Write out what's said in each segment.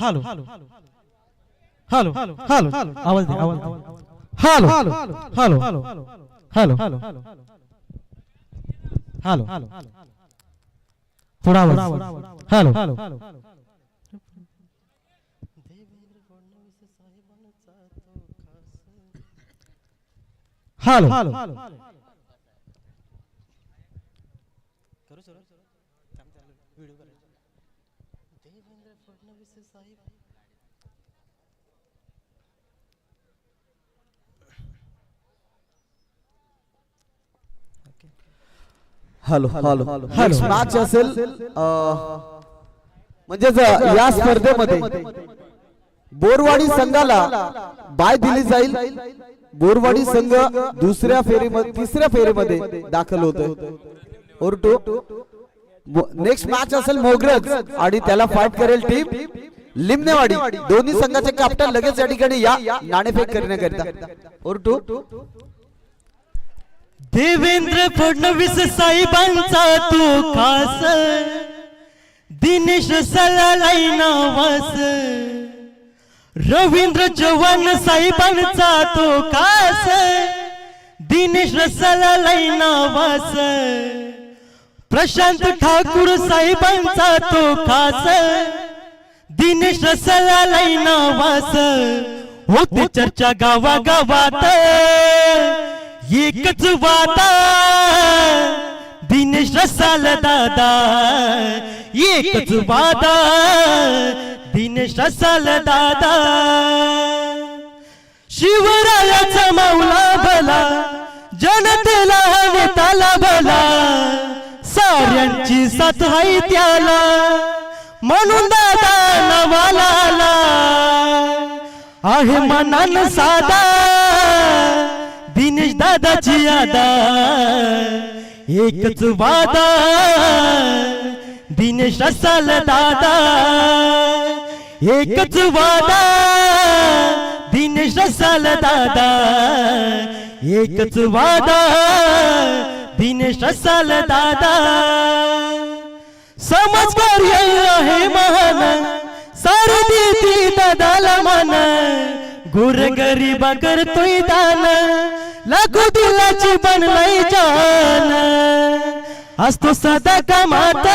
Hello hello hello आवाज दे आवाज hello hello hello hello थोडा आवाज hello hello hello hello next match असेल म्हणजेच या स्पर्धेमध्ये बोरवाडी संघाला बाय दिली जाईल। बोरवाडी संघ दुसऱ्या फेरीमध्ये तिसऱ्या फेरीमध्ये दाखल होतोय और टू नेक्स्ट मॅच असेल मोगरज आणि त्याला फाईट करेल टीम लिमनेवाडी। दोन्ही संघाचे कॅप्टन लगेच या ठिकाणी या नाणेफेक करण्याकरिता और टू देवेंद्र फडणवीस साहेबांचा तो खास दिनेश सलालाई नावास रवींद्र चव्हाण साहेबांचा तो खास दिनेश सलालाई नावास प्रशांत ठाकूर साहेबांचा तो खास दिनेश सलालाई नावास होते चर्चा गावागावात एकच वादा दिनेश रसाल दादा एकच वादा दिनेश रसाल दादा शिवरायाचा माऊला भला जनतेला नेताला भला साऱ्यांची साथ आहे त्याला म्हणून दादा नवाला आला आहे मनान साधा दिनेश दादाची यादा एकच वादा दिनेश रसाल दादा एकच वादा दिनेश रसाल दादा एकच वादा दिनेश रसाल दादा समाजकार्य आहे महान सारी देती दादाला मान गोरगरीबा करतोय दान लाखो दिलाची बनलाय जान असतो सदा कामात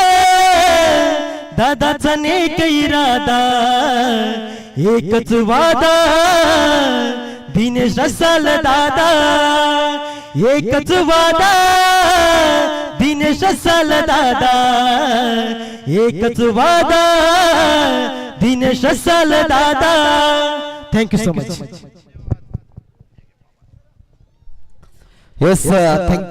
दादाचा नेक इरादा एकच वादा दिनेश रसाल दादा एकच वादा दिनेश रसाल दादा एकच वादा दिनेश रसाल दादा। Thank you so much. Yes, thank you.